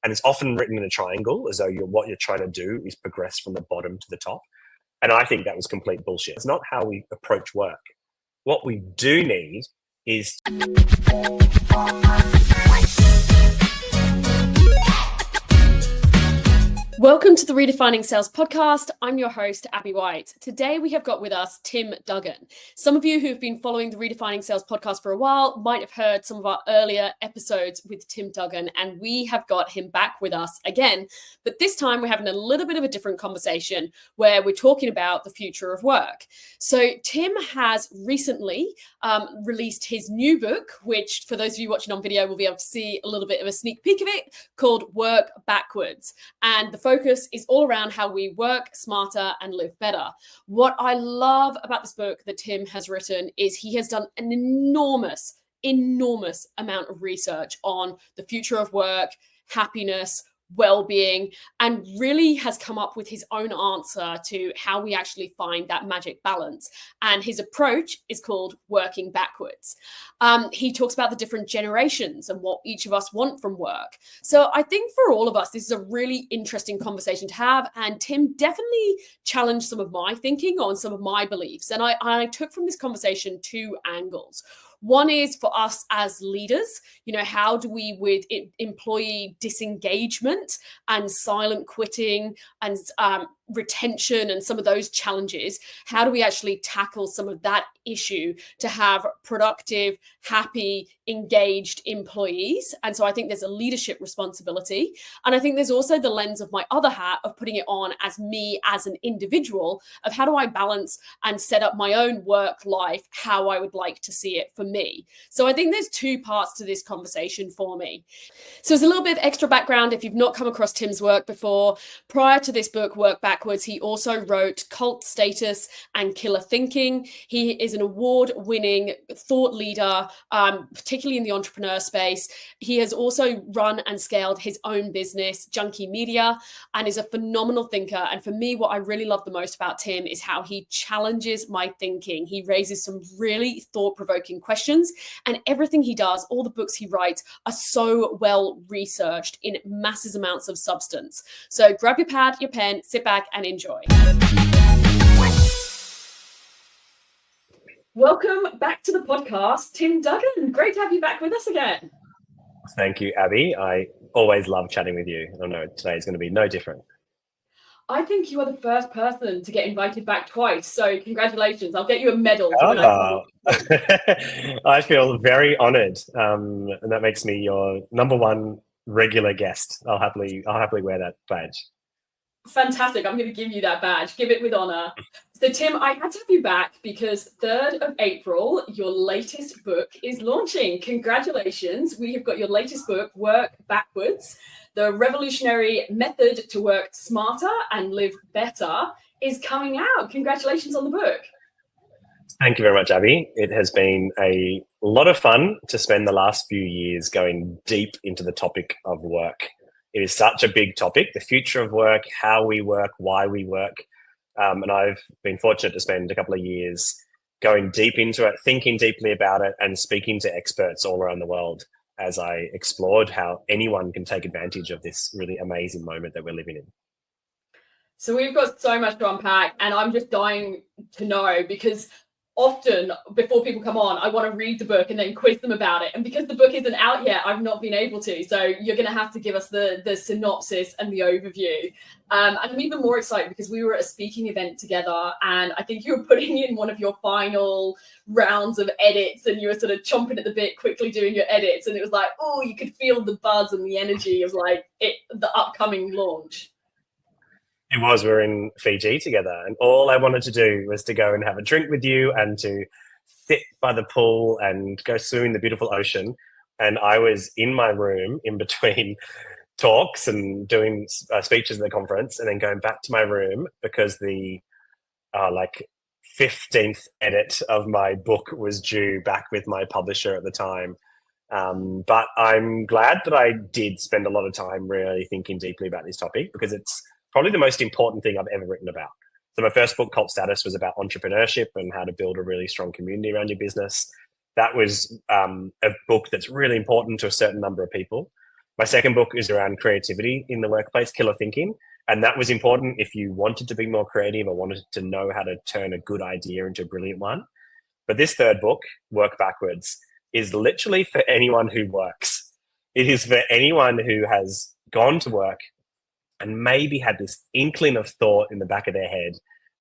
And it's often written in a triangle, as though what you're trying to do is progress from the bottom to the top. And I think that was complete bullshit. It's not how we approach work. What we do need is... Welcome to the Redefining Sales Podcast. I'm your host, Abby White. Today we have got with us Tim Duggan. Some of you who have been following the Redefining Sales Podcast for a while might have heard some of our earlier episodes with Tim Duggan, and we have got him back with us again. But this time we're having a little bit of a different conversation where we're talking about the future of work. So Tim has recently released his new book, which for those of you watching on video will be able to see a little bit of a sneak peek of it, called Work Backwards. And the focus is all around how we work smarter and live better. What I love about this book that Tim has written is he has done an enormous amount of research on the future of work, happiness, well-being, and really has come up with his own answer to how we actually find that magic balance. And his approach is called working backwards. He talks about the different generations and what each of us want from work. So I think for all of us, this is a really interesting conversation to have. And Tim definitely challenged some of my thinking on some of my beliefs. And I took from this conversation two angles. One is for us as leaders, how do we, with employee disengagement and silent quitting and retention and some of those challenges, how do we actually tackle some of that issue to have productive, happy, engaged employees? And so I think there's a leadership responsibility. And I think there's also the lens of my other hat of putting it on as me as an individual of how do I balance and set up my own work life, how I would like to see it for me. So I think there's two parts to this conversation for me. So as a little bit of extra background, if you've not come across Tim's work before, prior to this book, Work Backwards, he also wrote Cult Status and Killer Thinking. He is an award-winning thought leader, particularly in the entrepreneur space. He has also run and scaled his own business, Junkie Media, and is a phenomenal thinker. And for me, what I really love the most about Tim is how he challenges my thinking. He raises some really thought-provoking questions, and everything he does, all the books he writes, are so well researched in massive amounts of substance. So grab your pad, your pen, sit back and enjoy. Welcome back to the podcast, Tim Duggan. Great to have you back with us again. Thank you, Abby. I always love chatting with you. I know today is going to be no different. I think you are the first person to get invited back twice. So congratulations. I'll get you a medal. I feel very honored. And that makes me your number one regular guest. I'll happily wear that badge. Fantastic. I'm going to give you that badge. Give it with honor. So Tim, I had to have you back because 3rd of April, your latest book is launching. Congratulations. We have got your latest book, Work Backwards. The revolutionary method to work smarter and live better is coming out. Congratulations on the book. Thank you very much, Abby. It has been a lot of fun to spend the last few years going deep into the topic of work. It is such a big topic, the future of work, how we work, why we work. And I've been fortunate to spend a couple of years going deep into it, thinking deeply about it, and speaking to experts all around the world as I explored how anyone can take advantage of this really amazing moment that we're living in. So we've got so much to unpack, and I'm just dying to know because often before people come on, I want to read the book and then quiz them about it. And because the book isn't out yet, I've not been able to. So you're going to have to give us the synopsis and the overview. And I'm even more excited because we were at a speaking event together, and I think you were putting in one of your final rounds of edits, and you were sort of chomping at the bit, quickly doing your edits. And it was like, oh, you could feel the buzz and the energy of like the upcoming launch. It was. We were in Fiji together, and all I wanted to do was to go and have a drink with you and to sit by the pool and go swim in the beautiful ocean. And I was in my room in between talks and doing speeches at the conference, and then going back to my room because the 15th edit of my book was due back with my publisher at the time. But I'm glad that I did spend a lot of time really thinking deeply about this topic because it's probably the most important thing I've ever written about. So my first book, Cult Status, was about entrepreneurship and how to build a really strong community around your business. That was a book that's really important to a certain number of people. My second book is around creativity in the workplace, Killer Thinking. And that was important if you wanted to be more creative or wanted to know how to turn a good idea into a brilliant one. But this third book, Work Backwards, is literally for anyone who works. It is for anyone who has gone to work and maybe had this inkling of thought in the back of their head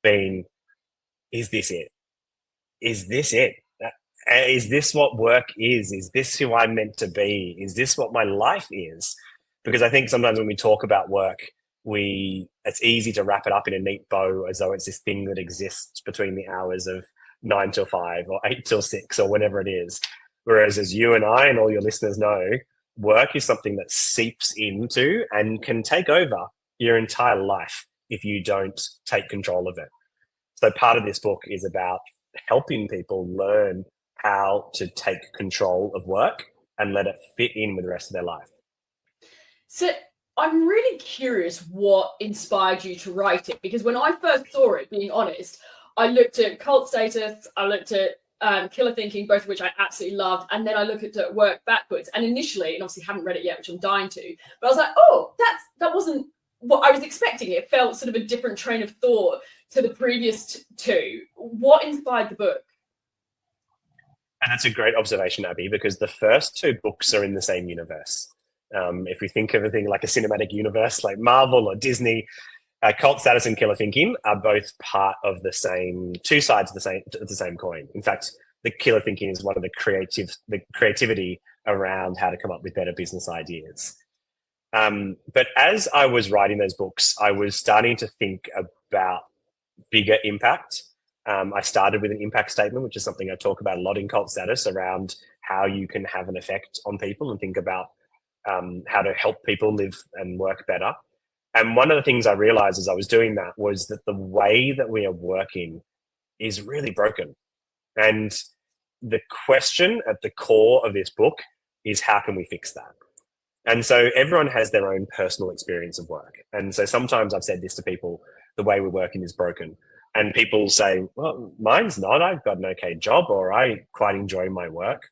being, is this it? Is this it? Is this what work is? Is this who I'm meant to be? Is this what my life is? Because I think sometimes when we talk about work, it's easy to wrap it up in a neat bow as though it's this thing that exists between the hours of 9 till 5 or 8 till 6 or whatever it is. Whereas as you and I and all your listeners know, work is something that seeps into and can take over your entire life if you don't take control of it. So part of this book is about helping people learn how to take control of work and let it fit in with the rest of their life. So I'm really curious what inspired you to write it, because when I first saw it, being honest, I looked at Cult Status, I looked at Killer Thinking, both of which I absolutely loved, and then I looked at Work Backwards. And initially, and obviously haven't read it yet, which I'm dying to, but I was like, oh, that wasn't what I was expecting. It felt sort of a different train of thought to the previous two. What inspired the book? And that's a great observation, Abby, because the first two books are in the same universe. If we think of a thing like a cinematic universe, like Marvel or Disney, Cult Status and Killer Thinking are both part of the same, two sides of the same coin. In fact, the Killer Thinking is one of the creativity around how to come up with better business ideas. But as I was writing those books, I was starting to think about bigger impact. I started with an impact statement, which is something I talk about a lot in Cult Status, around how you can have an effect on people and think about how to help people live and work better. And one of the things I realized as I was doing that was that the way that we are working is really broken. And the question at the core of this book is, how can we fix that? And so everyone has their own personal experience of work. And so sometimes I've said this to people, the way we're working is broken. And people say, well, mine's not. I've got an okay job, or I quite enjoy my work.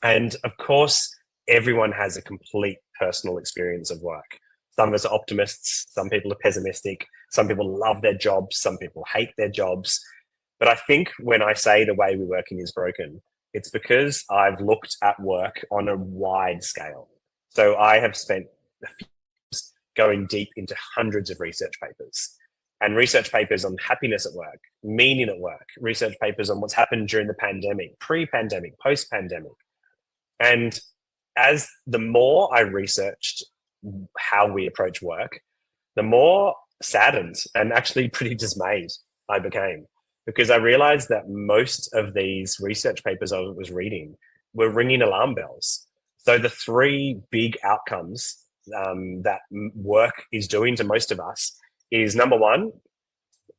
And of course, everyone has a complete personal experience of work. Some of us are optimists. Some people are pessimistic. Some people love their jobs. Some people hate their jobs. But I think when I say the way we're working is broken, it's because I've looked at work on a wide scale. So I have spent a few years going deep into hundreds of research papers, and research papers on happiness at work, meaning at work, research papers on what's happened during the pandemic, pre-pandemic, post-pandemic. And as the more I researched how we approach work, the more saddened and actually pretty dismayed I became, because I realized that most of these research papers I was reading were ringing alarm bells. So the three big outcomes that work is doing to most of us is, number one,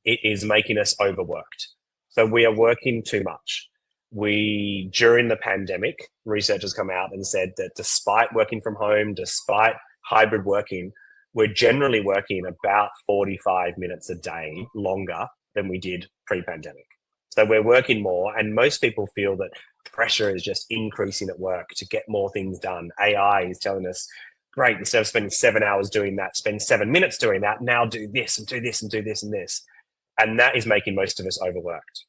it is making us overworked. So we are working too much. During the pandemic, researchers come out and said that despite working from home, despite hybrid working, we're generally working about 45 minutes a day longer than we did pre-pandemic. So we're working more, and most people feel that pressure is just increasing at work to get more things done. AI is telling us, great, instead of spending 7 hours doing that, spend 7 minutes doing that. Now do this and do this and do this and this. And that is making most of us overworked.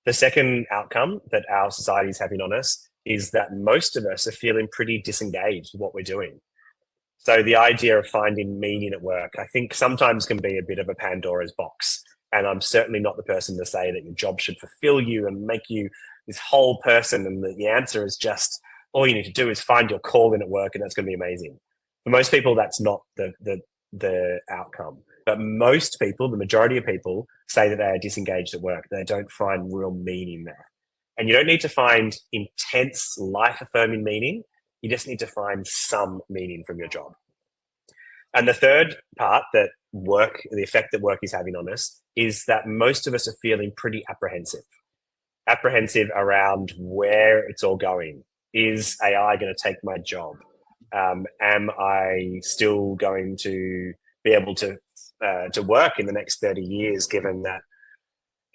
The second outcome that our society is having on us is that most of us are feeling pretty disengaged with what we're doing. So the idea of finding meaning at work, I think sometimes can be a bit of a Pandora's box. And I'm certainly not the person to say that your job should fulfill you and make you this whole person. And the answer is just, all you need to do is find your calling at work, and that's going to be amazing. For most people, that's not the outcome. But most people, the majority of people, say that they are disengaged at work. They don't find real meaning there. And you don't need to find intense, life-affirming meaning. You just need to find some meaning from your job. And the third part that the effect that work is having on us, is that most of us are feeling pretty apprehensive around where it's all going. Is AI going to take my job? Am I still going to be able to work in the next 30 years, given that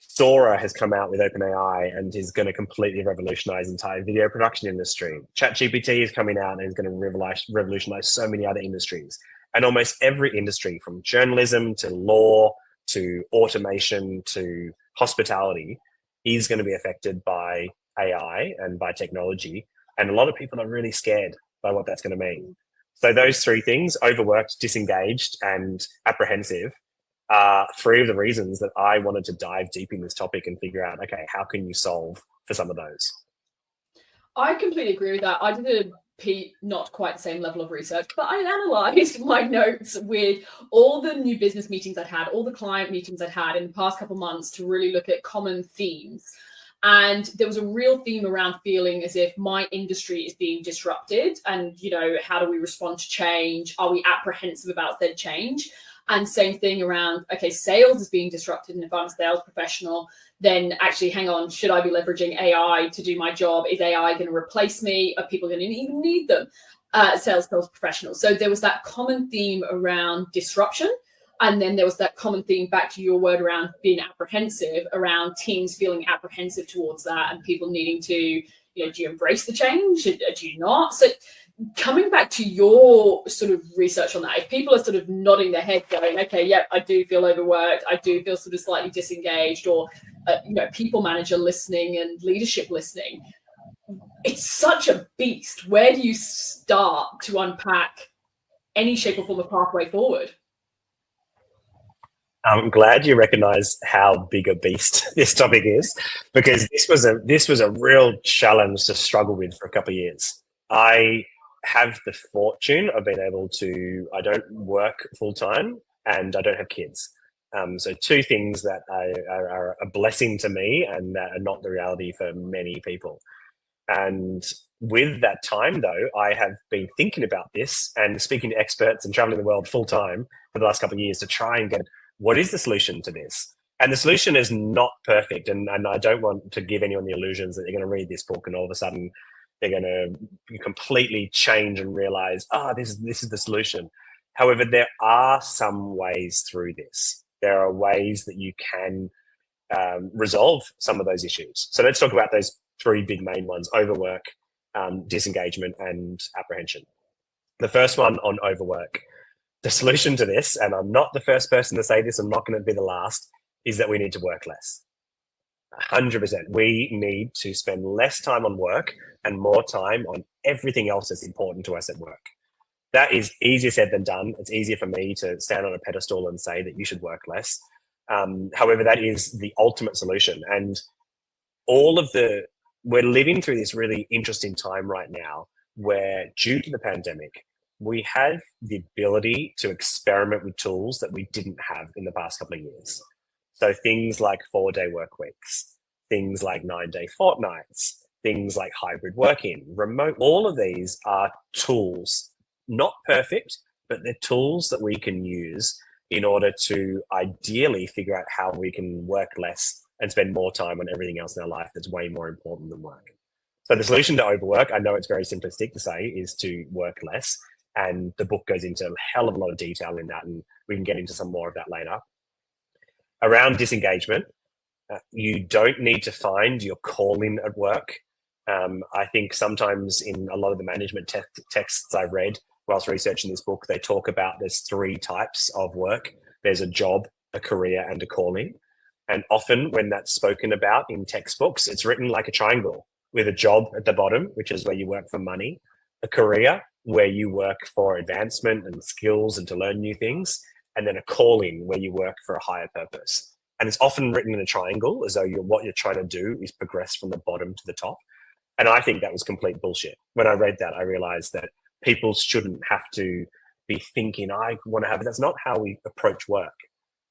Sora has come out with OpenAI and is going to completely revolutionize the entire video production industry. ChatGPT is coming out and is going to revolutionize so many other industries. And almost every industry, from journalism to law to automation to hospitality, is going to be affected by AI and by technology. And a lot of people are really scared by what that's going to mean. So those three things, overworked, disengaged, and apprehensive, are three of the reasons that I wanted to dive deep in this topic and figure out, okay, how can you solve for some of those? I completely agree with that. I did not quite the same level of research, but I analyzed my notes with all the new business meetings I'd had, all the client meetings I'd had in the past couple of months to really look at common themes. And there was a real theme around feeling as if my industry is being disrupted. And, how do we respond to change? Are we apprehensive about said change? And same thing around, okay, sales is being disrupted. And if I'm a sales professional, then actually, hang on, should I be leveraging AI to do my job? Is AI going to replace me? Are people going to even need them? Sales professionals. So there was that common theme around disruption. And then there was that common theme, back to your word, around being apprehensive, around teams feeling apprehensive towards that and people needing to, do you embrace the change? Do you not? So coming back to your sort of research on that, if people are sort of nodding their head going, okay, yeah, I do feel overworked, I do feel sort of slightly disengaged, or, people manager listening and leadership listening, it's such a beast. Where do you start to unpack any shape or form of pathway forward? I'm glad you recognize how big a beast this topic is, because this was a real challenge to struggle with for a couple of years. I have the fortune of being able to, I don't work full time and I don't have kids. So two things that are a blessing to me and that are not the reality for many people. And with that time, though, I have been thinking about this and speaking to experts and traveling the world full time for the last couple of years to try and get, what is the solution to this? And the solution is not perfect. And I don't want to give anyone the illusions that they're going to read this book and all of a sudden they're going to completely change and realize, this is the solution. However, there are some ways through this. There are ways that you can resolve some of those issues. So let's talk about those three big main ones: overwork, disengagement, and apprehension. The first one on overwork. The solution to this, and I'm not the first person to say this, I'm not going to be the last, is that we need to work less. 100%. We need to spend less time on work and more time on everything else that's important to us at work. That is easier said than done. It's easier for me to stand on a pedestal and say that you should work less. However, that is the ultimate solution. And we're living through this really interesting time right now where, due to the pandemic, we have the ability to experiment with tools that we didn't have in the past couple of years. So things like 4-day work weeks, things like 9-day fortnights, things like hybrid working, remote, all of these are tools, not perfect, but they're tools that we can use in order to ideally figure out how we can work less and spend more time on everything else in our life that's way more important than work. So the solution to overwork, I know it's very simplistic to say, is to work less. And the book goes into a hell of a lot of detail in that, and we can get into some more of that later. Around disengagement, you don't need to find your calling at work. I think sometimes in a lot of the management texts I read whilst researching this book, they talk about there's 3 types of work. There's a job, a career, and a calling. And often when that's spoken about in textbooks, it's written like a triangle with a job at the bottom, which is where you work for money, a career where you work for advancement and skills and to learn new things, and then a calling where you work for a higher purpose. And it's often written in a triangle as though what you're trying to do is progress from the bottom to the top. And I think that was complete bullshit. When I read that, I realized that people shouldn't have to be thinking, I want to have it. That's not how we approach work.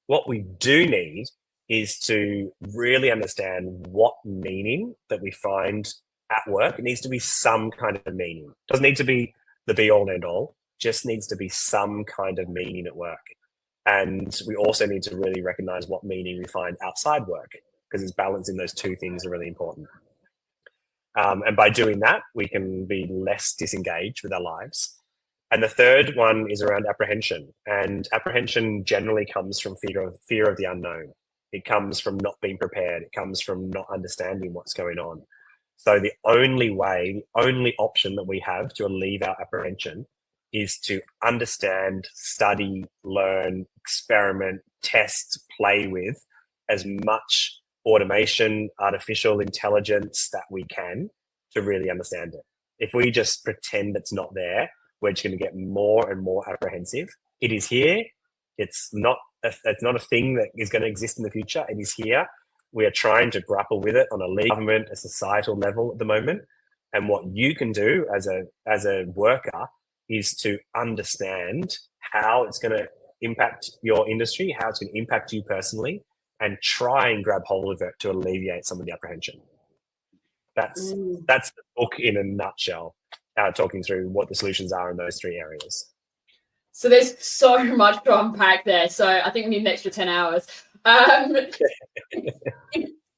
What we do need is to really understand what meaning that we find at work. It needs to be some kind of meaning. It doesn't need to be the be all and end all, just needs to be some kind of meaning at work. And we also need to really recognize what meaning we find outside work, because it's balancing those two things are really important. And by doing that, we can be less disengaged with our lives. And the third one is around apprehension. And apprehension generally comes from fear of the unknown. It comes from not being prepared. It comes from not understanding what's going on. So the only option that we have to alleviate our apprehension is to understand, study, learn, experiment, test, play with as much automation, artificial intelligence that we can to really understand it. If we just pretend it's not there, we're just going to get more and more apprehensive. It is here. It's not a thing that is going to exist in the future. It is here. We are trying to grapple with it on a legal, government, a societal level at the moment. And what you can do as a worker is to understand how it's going to impact your industry, how it's going to impact you personally, and try and grab hold of it to alleviate some of the apprehension. That's the book in a nutshell, talking through what the solutions are in those three areas. So there's so much to unpack there. So I think we need an extra 10 hours.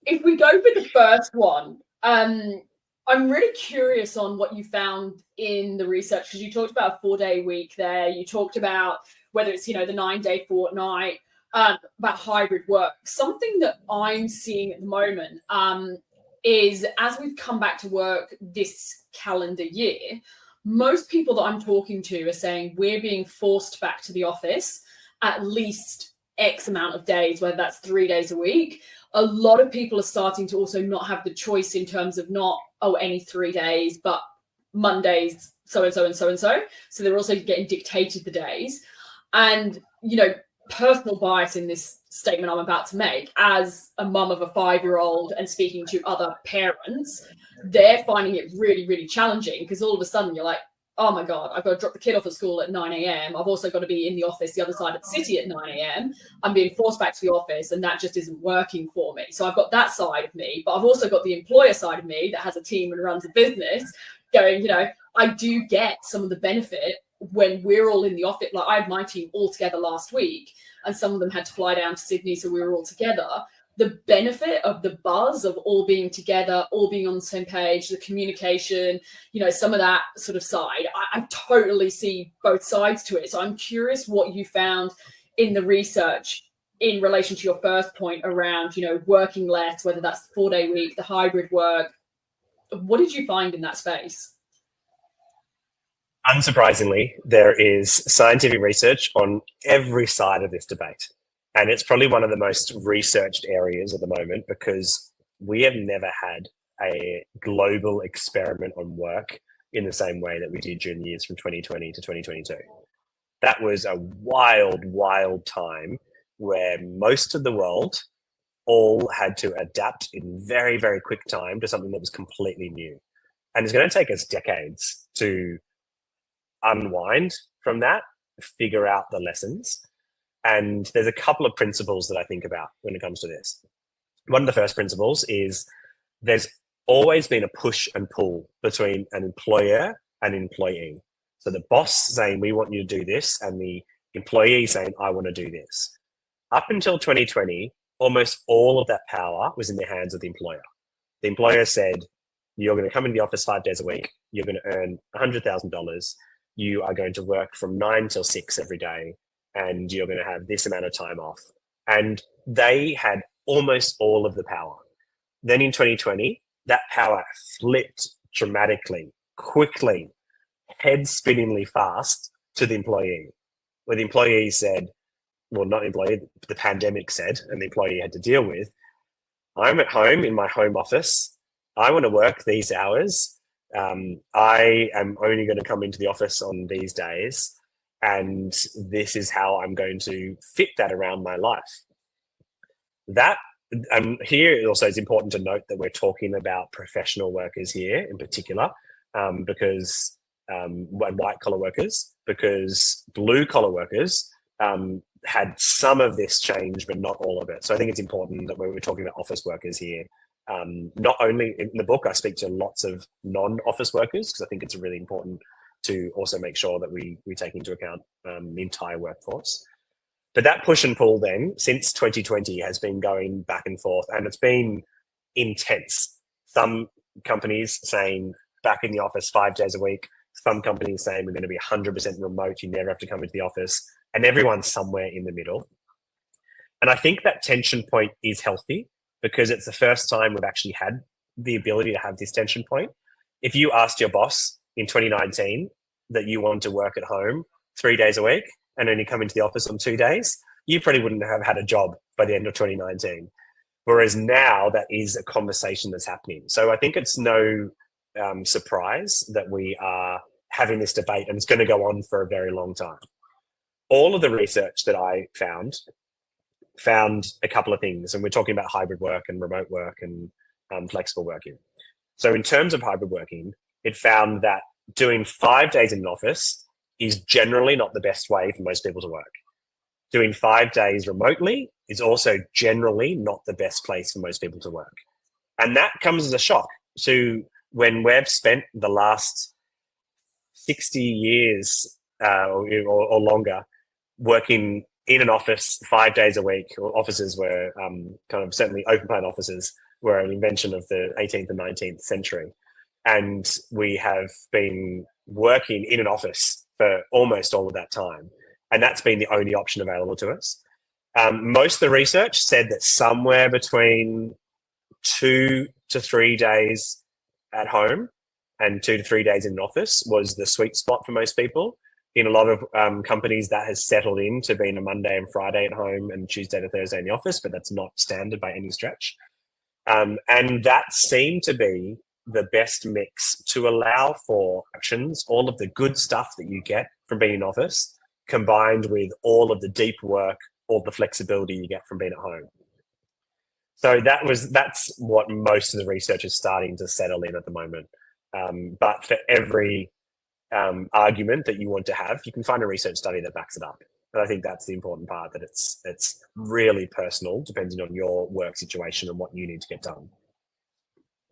If we go for the first one, I'm really curious on what you found in the research, because you talked about a 4-day week there. You talked about whether it's, the 9-day fortnight, about hybrid work. Something that I'm seeing at the moment is, as we've come back to work this calendar year, most people that I'm talking to are saying we're being forced back to the office at least X amount of days, whether that's 3 days a week. A lot of people are starting to also not have the choice in terms of not, any 3 days, but Mondays, so-and-so and so-and-so. So they're also getting dictated the days. And, personal bias in this statement I'm about to make, as a mum of a 5-year-old and speaking to other parents, they're finding it really, really challenging, because all of a sudden you're like, oh my God, I've got to drop the kid off at school at 9 a.m. I've also got to be in the office the other side of the city at 9 a.m. I'm being forced back to the office, and that just isn't working for me. So I've got that side of me, but I've also got the employer side of me that has a team and runs a business going, I do get some of the benefit when we're all in the office. Like, I had my team all together last week, and some of them had to fly down to Sydney, so we were all together. The benefit of the buzz of all being together, all being on the same page, the communication, some of that sort of side, I totally see both sides to it. So I'm curious what you found in the research in relation to your first point around, working less, whether that's the 4-day week, the hybrid work. What did you find in that space? Unsurprisingly, there is scientific research on every side of this debate. And it's probably one of the most researched areas at the moment, because we have never had a global experiment on work in the same way that we did during the years from 2020 to 2022. That was a wild, wild time where most of the world all had to adapt in very, very quick time to something that was completely new. And it's going to take us decades to unwind from that, figure out the lessons. And there's a couple of principles that I think about when it comes to this. One of the first principles is there's always been a push and pull between an employer and employee. So the boss saying, we want you to do this, and the employee saying, I want to do this. Up until 2020, almost all of that power was in the hands of the employer. The employer said, you're going to come into the office 5 days a week. You're going to earn $100,000. You are going to work from 9 till 6 every day, and you're going to have this amount of time off. And they had almost all of the power. Then in 2020, that power flipped dramatically, quickly, head-spinningly fast to the employee, where the employee said, well, not the employee, the pandemic said, and the employee had to deal with, I'm at home in my home office. I want to work these hours. I am only going to come into the office on these days, and this is how I'm going to fit that around my life. That, here also it's important to note that we're talking about professional workers here in particular, because white collar workers, because blue collar workers had some of this change, but not all of it. So I think it's important that when we're talking about office workers here, not only in the book, I speak to lots of non-office workers, because I think it's really important to also make sure that we take into account the entire workforce. But that push and pull then, since 2020, has been going back and forth, and it's been intense. Some companies saying back in the office 5 days a week, some companies saying we're going to be 100% remote, you never have to come into the office, and everyone's somewhere in the middle. And I think that tension point is healthy because it's the first time we've actually had the ability to have this tension point. If you asked your boss in 2019 that you wanted to work at home 3 days a week and only come into the office on 2 days, you probably wouldn't have had a job by the end of 2019. Whereas now that is a conversation that's happening. So I think it's no surprise that we are having this debate, and it's going to go on for a very long time. All of the research that I found a couple of things, and we're talking about hybrid work and remote work and flexible working. So in terms of hybrid working, it found that doing 5 days in an office is generally not the best way for most people to work. Doing 5 days remotely is also generally not the best place for most people to work. And that comes as a shock to when we've spent the last 60 years or longer working in an office 5 days a week, or offices were kind of certainly open plan offices were an invention of the 18th and 19th century. And we have been working in an office for almost all of that time. And that's been the only option available to us. Most of the research said that somewhere between 2 to 3 days at home and 2 to 3 days in an office was the sweet spot for most people. In a lot of companies, that has settled into being a Monday and Friday at home and Tuesday to Thursday in the office, but that's not standard by any stretch. And that seemed to be the best mix to allow for actions, all of the good stuff that you get from being in office, combined with all of the deep work, all the flexibility you get from being at home. So that's what most of the research is starting to settle in at the moment. But for every argument that you want to have, you can find a research study that backs it up. And I think that's the important part, that it's really personal, depending on your work situation and what you need to get done.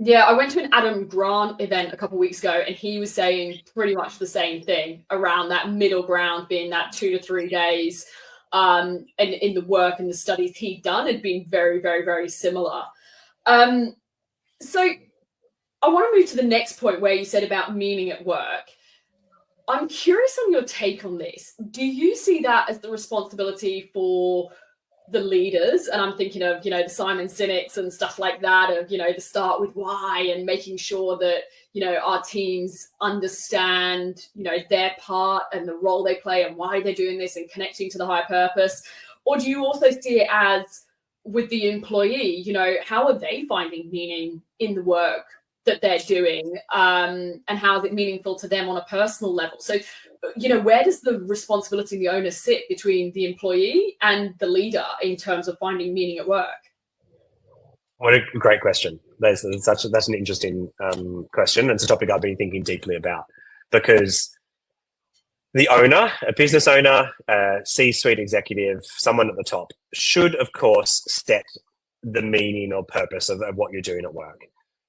Yeah, I went to an Adam Grant event a couple of weeks ago, and he was saying pretty much the same thing around that middle ground being that 2 to 3 days. And in the work and the studies he'd done had been very, very, very similar. So I want to move to the next point where you said about meaning at work. I'm curious on your take on this. Do you see that as the responsibility for the leaders? And I'm thinking of, the Simon Sinek's and stuff like that, of, the start with why and making sure that, our teams understand, their part and the role they play and why they're doing this and connecting to the higher purpose. Or do you also see it as with the employee, how are they finding meaning in the work that they're doing, and how is it meaningful to them on a personal level? So, where does the responsibility and the onus sit between the employee and the leader in terms of finding meaning at work? What a great question. That's an interesting question. It's a topic I've been thinking deeply about, because the owner, a business owner, a C-suite executive, someone at the top, should, of course, set the meaning or purpose of what you're doing at work.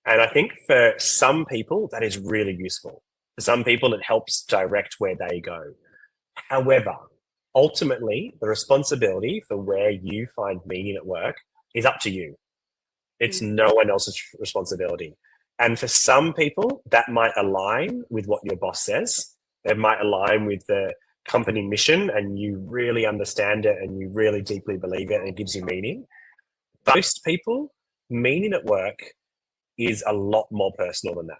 And I think for some people, that is really useful. For some people, it helps direct where they go. However, ultimately, the responsibility for where you find meaning at work is up to you. It's no one else's responsibility. And for some people, that might align with what your boss says. It might align with the company mission, and you really understand it and you really deeply believe it and it gives you meaning. Most people, meaning at work is a lot more personal than that.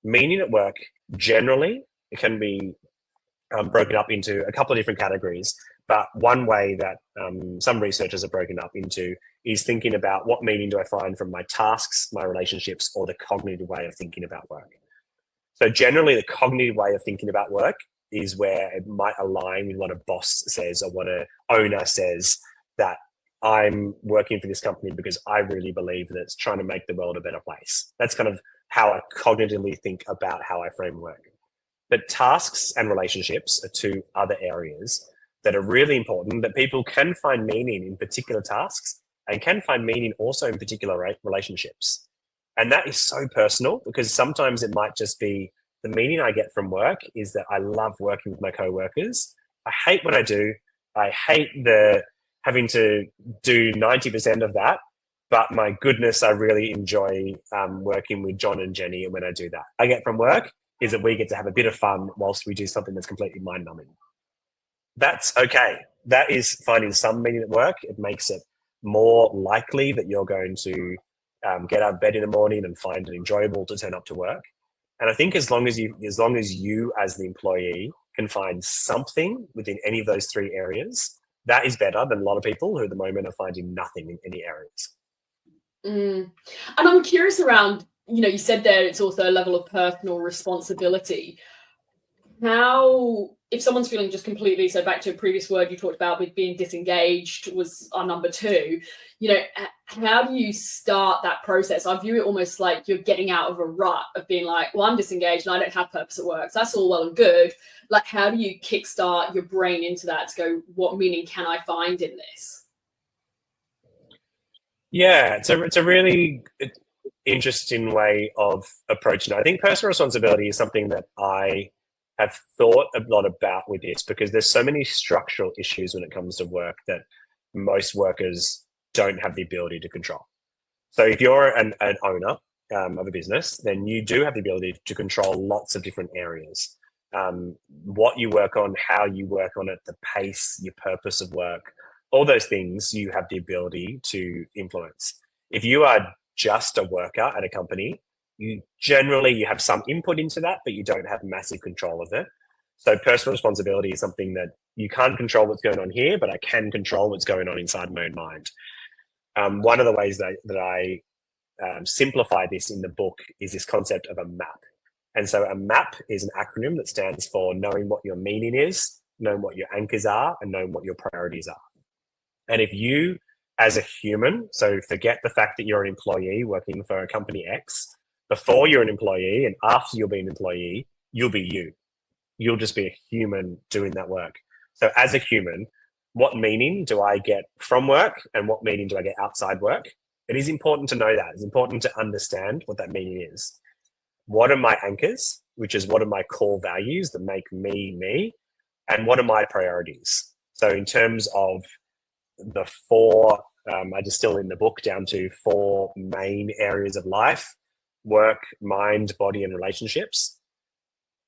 Meaning at work, generally, it can be broken up into a couple of different categories. But one way that some researchers are broken up into is thinking about what meaning do I find from my tasks, my relationships, or the cognitive way of thinking about work. So generally, the cognitive way of thinking about work is where it might align with what a boss says or what an owner says, that I'm working for this company because I really believe that it's trying to make the world a better place. That's kind of how I cognitively think about how I frame work. But tasks and relationships are two other areas that are really important, that people can find meaning in particular tasks and can find meaning also in particular relationships. And that is so personal, because sometimes it might just be the meaning I get from work is that I love working with my coworkers. I hate what I do. I hate having to do 90% of that, but my goodness, I really enjoy working with John and Jenny. And when I do that, I get from work is that we get to have a bit of fun whilst we do something that's completely mind-numbing. That's okay. that is finding some meaning at work. It makes it more likely that you're going to get out of bed in the morning and find it enjoyable to turn up to work. And I think as long as you as the employee can find something within any of those three areas, that is better than a lot of people who at the moment are finding nothing in any areas. And I'm curious around, you said there it's also a level of personal responsibility. How, if someone's feeling just completely, so back to a previous word you talked about with being disengaged was our number 2, how do you start that process? I view it almost like you're getting out of a rut of being like, well, I'm disengaged and I don't have purpose at work. So that's all well and good. Like, how do you kickstart your brain into that to go, what meaning can I find in this? Yeah, it's a really interesting way of approaching it. I think personal responsibility is something that I have thought a lot about with this, because there's so many structural issues when it comes to work that most workers don't have the ability to control. So if you're an owner of a business, then you do have the ability to control lots of different areas. What you work on, how you work on it, the pace, your purpose of work, all those things you have the ability to influence. If you are just a worker at a company, you have some input into that, but you don't have massive control of it. So personal responsibility is something that you can't control what's going on here, but I can control what's going on inside my own mind. One of the ways that I simplify this in the book is this concept of a map. And so a map is an acronym that stands for knowing what your meaning is, knowing what your anchors are, and knowing what your priorities are. And if you, as a human, so forget the fact that you're an employee working for a company X, before you're an employee and after you'll be an employee, you'll be you. You'll just be a human doing that work. So as a human, what meaning do I get from work and what meaning do I get outside work? It is important to know that. It's important to understand what that meaning is. What are my anchors, which is what are my core values that make me, me, and what are my priorities? So in terms of the 4, I distill in the book down to 4 main areas of life: work, mind, body, and relationships.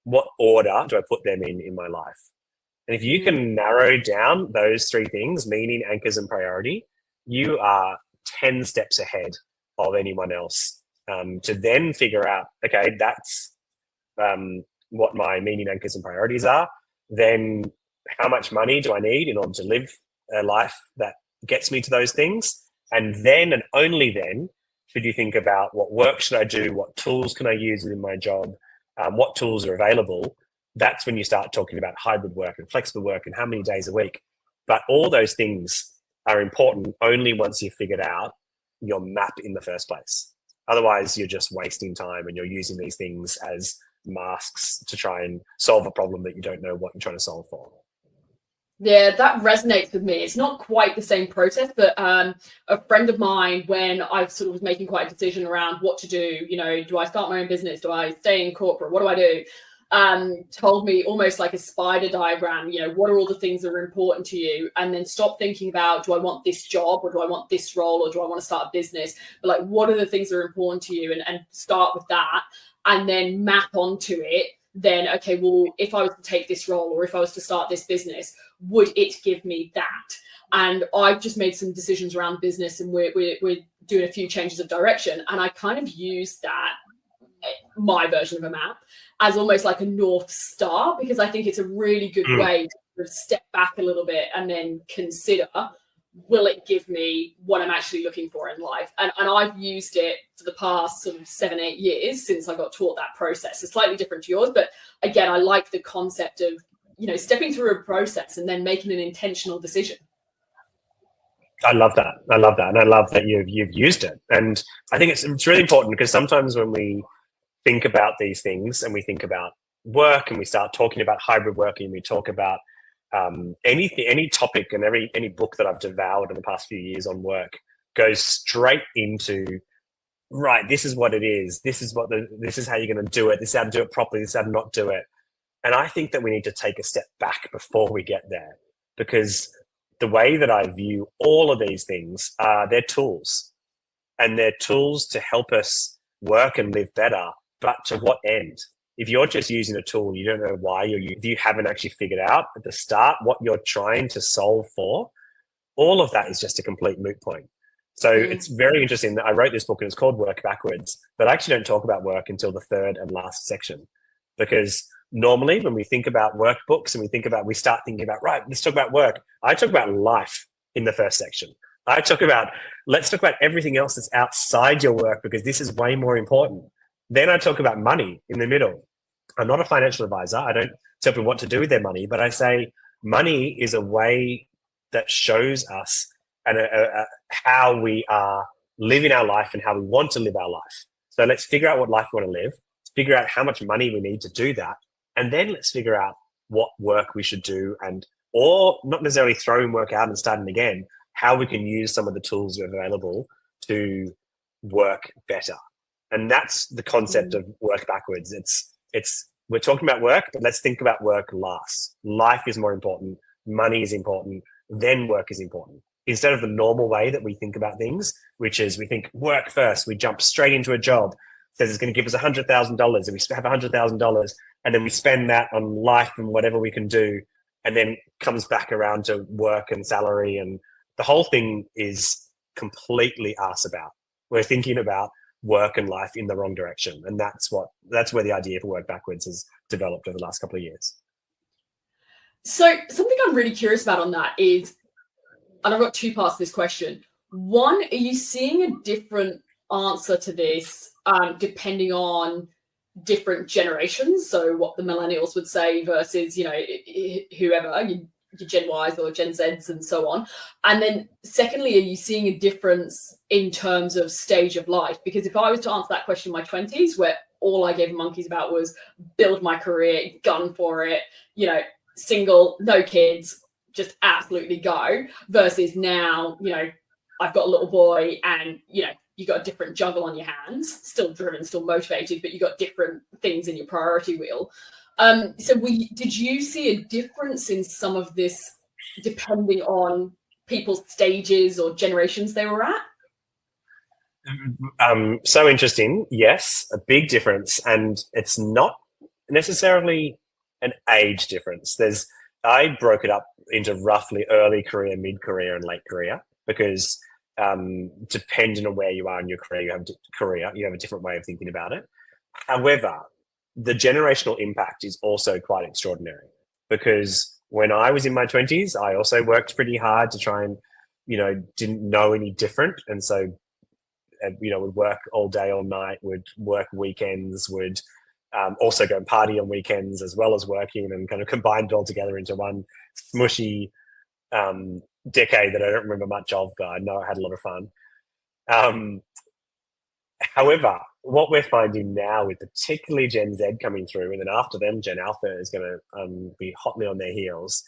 What order do I put them in my life? And if you can narrow down those 3 things, meaning, anchors, and priority, you are 10 steps ahead of anyone else. To then figure out, okay, that's what my meaning, anchors, and priorities are. Then how much money do I need in order to live a life that gets me to those things? And then, and only then, should you think about what work should I do? What tools can I use within my job? What tools are available? That's when you start talking about hybrid work and flexible work and how many days a week. But all those things are important only once you've figured out your map in the first place. Otherwise, you're just wasting time and you're using these things as masks to try and solve a problem that you don't know what you're trying to solve for. Yeah, that resonates with me. It's not quite the same process, but a friend of mine, when I sort of was making quite a decision around what to do, do I start my own business? Do I stay in corporate? What do I do? Told me almost like a spider diagram, what are all the things that are important to you? And then stop thinking about, do I want this job or do I want this role or do I want to start a business? But like, what are the things that are important to you? And start with that and then map onto it. Then, okay, well, if I was to take this role or if I was to start this business, would it give me that? And I've just made some decisions around business and we're doing a few changes of direction. And I kind of use that, my version of a map, as almost like a North Star, because I think it's a really good way to sort of step back a little bit and then consider, will it give me what I'm actually looking for in life? And I've used it for the past sort of 7-8 years since I got taught that process. It's slightly different to yours, but again, I like the concept of, stepping through a process and then making an intentional decision. I love that. And I love that you've used it. And I think it's really important, because sometimes when we think about these things and we think about work and we start talking about hybrid working, we talk about any topic, and any book that I've devoured in the past few years on work goes straight into, right, this is what it is. This is how you're going to do it. This is how to do it properly. This is how to not do it. And I think that we need to take a step back before we get there, because the way that I view all of these things are they're tools, and they're tools to help us work and live better. But to what end? If you're just using a tool, you don't know why if you haven't actually figured out at the start what you're trying to solve for, all of that is just a complete moot point. So it's very interesting that I wrote this book and it's called Work Backwards, but I actually don't talk about work until the third and last section, because normally when we think about workbooks and we start thinking about, right, let's talk about work. I talk about life in the first section. Let's talk about everything else that's outside your work, because this is way more important. Then I talk about money in the middle. I'm not a financial advisor. I don't tell people what to do with their money, but I say money is a way that shows us how we are living our life and how we want to live our life. So let's figure out what life we want to live, figure out how much money we need to do that, and then let's figure out what work we should do, or not necessarily throwing work out and starting again, how we can use some of the tools we have available to work better. And that's the concept of work backwards. We're talking about work, but let's think about work last. Life is more important. Money is important. Then work is important. Instead of the normal way that we think about things, which is we think work first, we jump straight into a job, says it's going to give us $100,000, and we have $100,000, and then we spend that on life and whatever we can do, and then comes back around to work and salary, and the whole thing is completely arse about. We're thinking about work and life in the wrong direction, and that's where the idea for Work Backwards has developed over the last couple of years. So something I'm really curious about on that is, and I've got two parts to this question. One, are you seeing a different answer to this depending on different generations? So what the millennials would say versus, whoever, your Gen Ys or Gen Zs and so on. And then secondly, are you seeing a difference in terms of stage of life? Because if I was to answer that question in my 20s, where all I gave monkeys about was build my career, gun for it, single, no kids, just absolutely go, versus now, I've got a little boy and, you got a different juggle on your hands, still driven, still motivated, but you got different things in your priority wheel. So did you see a difference in some of this depending on people's stages or generations they were at? So interesting. Yes, a big difference. And it's not necessarily an age difference. I broke it up into roughly early career, mid-career, and late career, because depending on where you are in your career, you have a different way of thinking about it. However, the generational impact is also quite extraordinary, because when I was in my 20s, I also worked pretty hard to try and, didn't know any different. And so, would work all day, all night, would work weekends, would also go and party on weekends as well as working, and kind of combined it all together into one smushy decade that I don't remember much of, but I know I had a lot of fun. However, what we're finding now with particularly Gen Z coming through, and then after them, Gen Alpha is going to be hotly on their heels,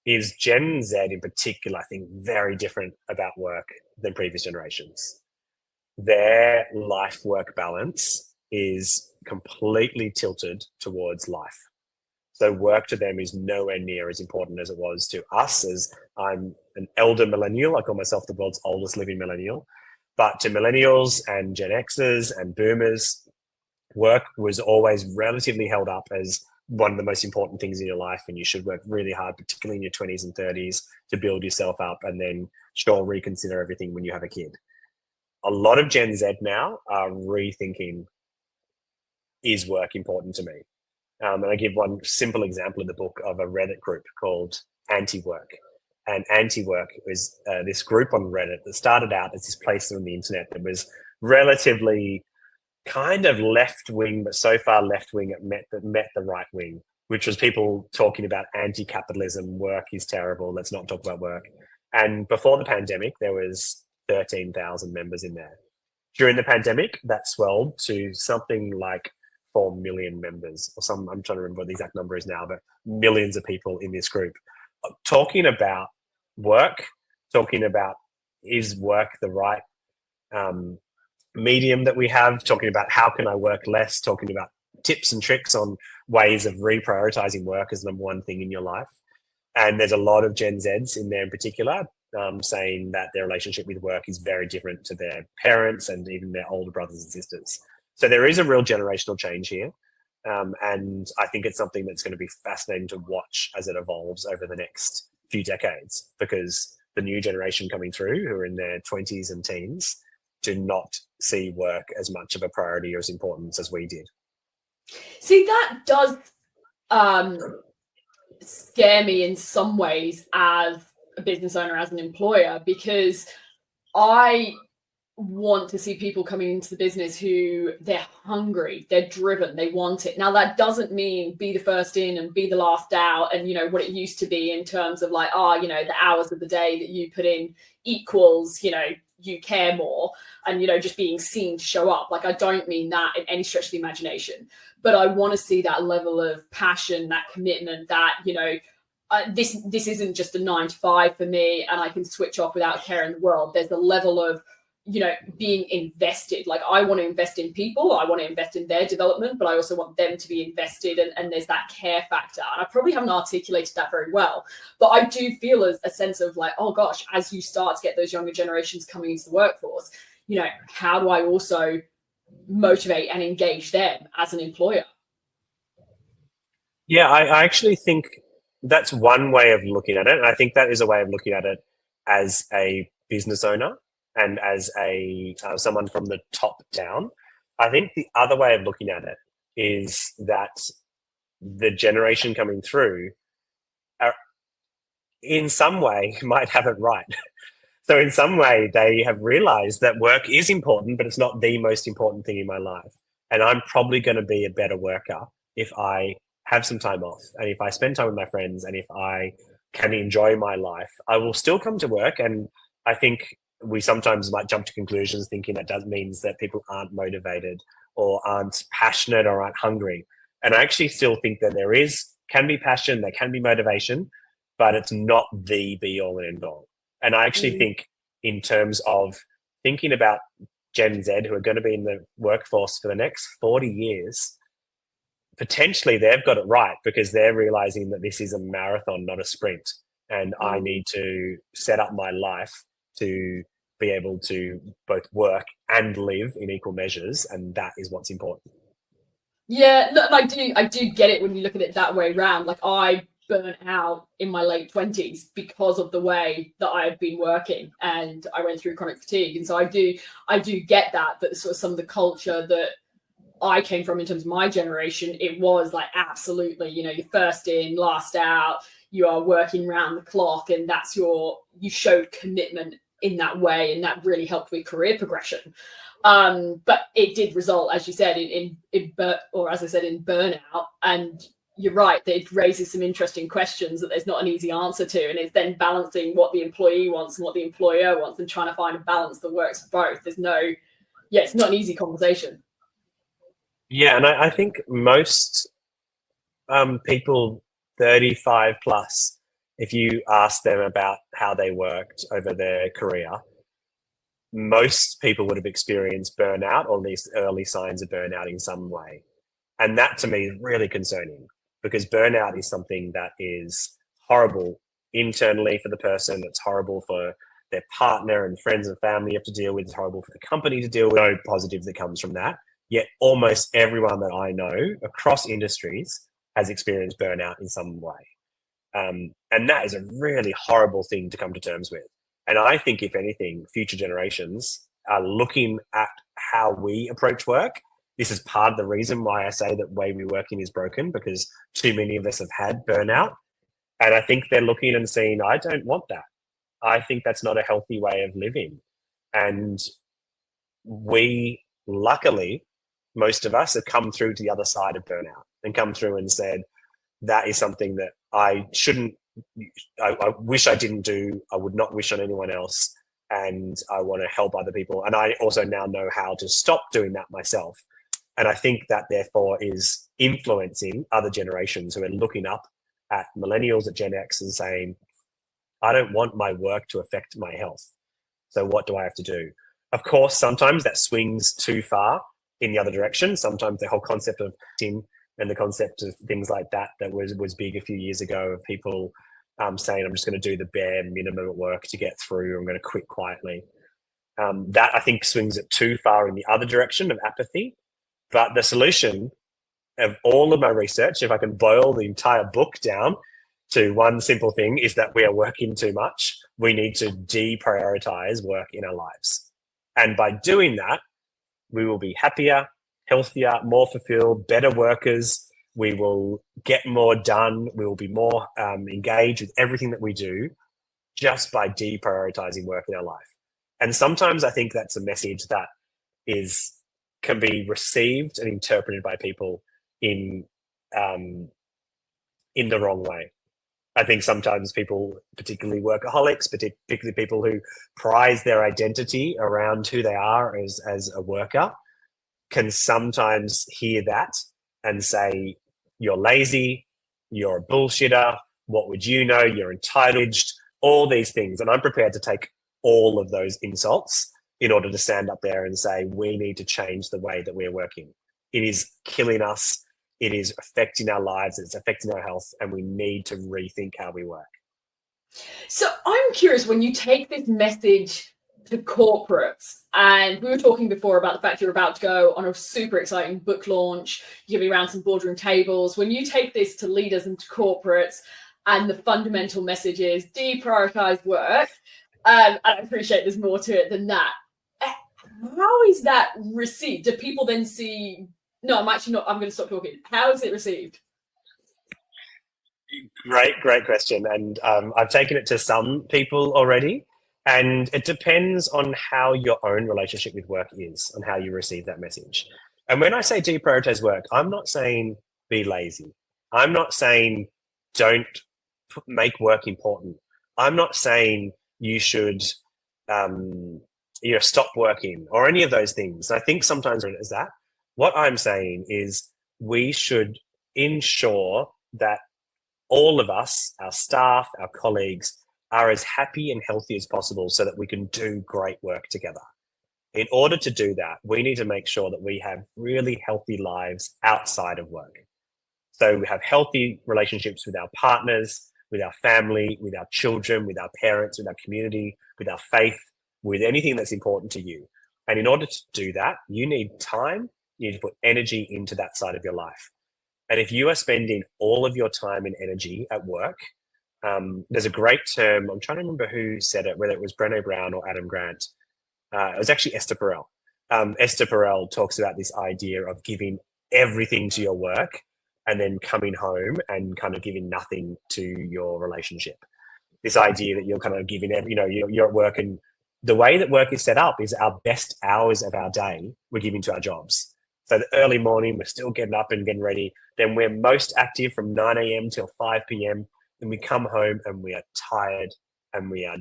is Gen Z in particular, I think, very different about work than previous generations. Their life-work balance is completely tilted towards life. So work to them is nowhere near as important as it was to us, as I'm an elder millennial. I call myself the world's oldest living millennial. But to millennials and Gen Xers and boomers, work was always relatively held up as one of the most important things in your life, and you should work really hard, particularly in your 20s and 30s, to build yourself up, and then reconsider everything when you have a kid. A lot of Gen Z now are rethinking, is work important to me? And I give one simple example in the book of a Reddit group called Anti-Work. And Anti-Work was this group on Reddit that started out as this place on the internet that was relatively kind of left-wing, but so far left-wing it met the right wing, which was people talking about anti-capitalism, work is terrible, let's not talk about work. And before the pandemic, there was 13,000 members in there. During the pandemic, that swelled to something like 4 million members, or I'm trying to remember what the exact number is now, but millions of people in this group talking about work, talking about, is work the right medium that we have, talking about how can I work less, talking about tips and tricks on ways of reprioritizing work as number one thing in your life. And there's a lot of Gen Zs in there in particular saying that their relationship with work is very different to their parents and even their older brothers and sisters. So there is a real generational change here. And I think it's something that's going to be fascinating to watch as it evolves over the next few decades, because the new generation coming through who are in their 20s and teens do not see work as much of a priority or as important as we did. See, that does scare me in some ways as a business owner, as an employer, because I want to see people coming into the business who they're hungry, they're driven, they want it. Now, that doesn't mean be the first in and be the last out, and what it used to be in terms of like, the hours of the day that you put in equals, you care more, and just being seen to show up. Like, I don't mean that in any stretch of the imagination, but I want to see that level of passion, that commitment, that this isn't just a 9 to 5 for me and I can switch off without care in the world. There's a level of being invested. Like, I want to invest in people, I want to invest in their development, but I also want them to be invested, and there's that care factor. And I probably haven't articulated that very well, but I do feel a sense of like, oh gosh, as you start to get those younger generations coming into the workforce, how do I also motivate and engage them as an employer? Yeah, I actually think that's one way of looking at it, and I think that is a way of looking at it as a business owner and as a someone from the top down. I think the other way of looking at it is that the generation coming through are, in some way, might have it right. So in some way, they have realized that work is important, but it's not the most important thing in my life. And I'm probably going to be a better worker if I have some time off, and if I spend time with my friends, and if I can enjoy my life. I will still come to work, and I think we sometimes might jump to conclusions thinking that does means that people aren't motivated or aren't passionate or aren't hungry. And I actually still think that can be passion, there can be motivation, but it's not the be all and end all. And I actually think in terms of thinking about Gen Z, who are going to be in the workforce for the next 40 years, potentially they've got it right, because they're realizing that this is a marathon, not a sprint. And I need to set up my life to be able to both work and live in equal measures. And that is what's important. Yeah, look, I do get it when you look at it that way around. Like, I burnt out in my late 20s because of the way that I had been working, and I went through chronic fatigue. And so I do get that sort of some of the culture that I came from in terms of my generation, it was like, absolutely, you're first in, last out, you are working round the clock, and you showed commitment in that way, and that really helped with career progression. But it did result, as you said, in burnout. And you're right, that it raises some interesting questions that there's not an easy answer to, and it's then balancing what the employee wants and what the employer wants, and trying to find a balance that works for both. It's not an easy conversation. Yeah, and I think most people 35 plus, if you ask them about how they worked over their career, most people would have experienced burnout, or at least early signs of burnout in some way. And that to me is really concerning, because burnout is something that is horrible internally for the person. It's horrible for their partner and friends and family you have to deal with. It's horrible for the company to deal with. No positive that comes from that. Yet almost everyone that I know across industries has experienced burnout in some way. And that is a really horrible thing to come to terms with. And I think, if anything, future generations are looking at how we approach work. This is part of the reason why I say that the way we're working is broken, because too many of us have had burnout. And I think they're looking and seeing, I don't want that. I think that's not a healthy way of living. And we, luckily, most of us have come through to the other side of burnout and come through and said, that is something that I wish I didn't do. I would not wish on anyone else. And I want to help other people. And I also now know how to stop doing that myself. And I think that therefore is influencing other generations who are looking up at millennials, at Gen X, and saying, I don't want my work to affect my health. So what do I have to do? Of course, sometimes that swings too far in the other direction. Sometimes the whole concept of team and the concept of things like that was big a few years ago, of people saying, I'm just going to do the bare minimum at work to get through. I'm going to quit quietly. That I think swings it too far in the other direction of apathy. But the solution of all of my research, if I can boil the entire book down to one simple thing, is that we are working too much. We need to deprioritize work in our lives. And by doing that, we will be happier, healthier, more fulfilled, better workers. We will get more done. We will be more engaged with everything that we do just by deprioritizing work in our life. And sometimes I think that's a message that can be received and interpreted by people in the wrong way. I think sometimes people, particularly workaholics, particularly people who prize their identity around who they are as a worker, can sometimes hear that and say, you're lazy, you're a bullshitter, what would you know, you're entitled, all these things. And I'm prepared to take all of those insults in order to stand up there and say, we need to change the way that we're working. It is killing us. It is affecting our lives. It's affecting our health. And we need to rethink how we work. So I'm curious, when you take this message to corporates, and we were talking before about the fact you're about to go on a super exciting book launch, you're going to be around some boardroom tables. When you take this to leaders and to corporates, and the fundamental message is deprioritize work, and I appreciate there's more to it than that. How is that received? Do people then see, no, I'm going to stop talking. How is it received? Great question. And I've taken it to some people already. And it depends on how your own relationship with work is, on how you receive that message. And when I say deprioritize work, I'm not saying be lazy. I'm not saying don't make work important. I'm not saying you should stop working or any of those things. I think sometimes it is that. What I'm saying is we should ensure that all of us, our staff, our colleagues, are as happy and healthy as possible so that we can do great work together. In order to do that, we need to make sure that we have really healthy lives outside of work. So we have healthy relationships with our partners, with our family, with our children, with our parents, with our community, with our faith, with anything that's important to you. And in order to do that, you need time, you need to put energy into that side of your life. And if you are spending all of your time and energy at work, there's a great term, I'm trying to remember who said it, whether it was Brené Brown or Adam Grant. It was actually Esther Perel. Esther Perel talks about this idea of giving everything to your work and then coming home and kind of giving nothing to your relationship. This idea that you're kind of giving, you're at work, and the way that work is set up is our best hours of our day we're giving to our jobs. So the early morning, we're still getting up and getting ready. Then we're most active from 9 a.m. till 5 p.m. Then we come home and we are tired and we are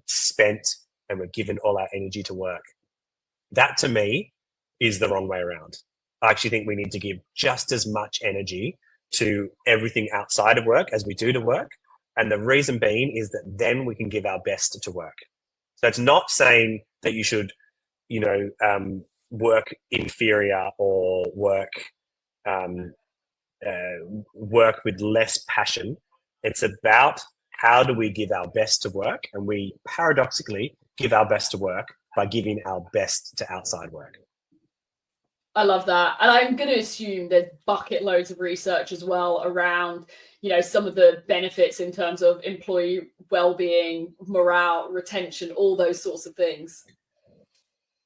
spent and we're given all our energy to work. That to me is the wrong way around. I actually think we need to give just as much energy to everything outside of work as we do to work. And the reason being is that then we can give our best to work. So it's not saying that you should, work inferior or work with less passion. It's about how do we give our best to work, and we paradoxically give our best to work by giving our best to outside work. I love that. And I'm going to assume there's bucket loads of research as well around, some of the benefits in terms of employee well-being, morale, retention, all those sorts of things.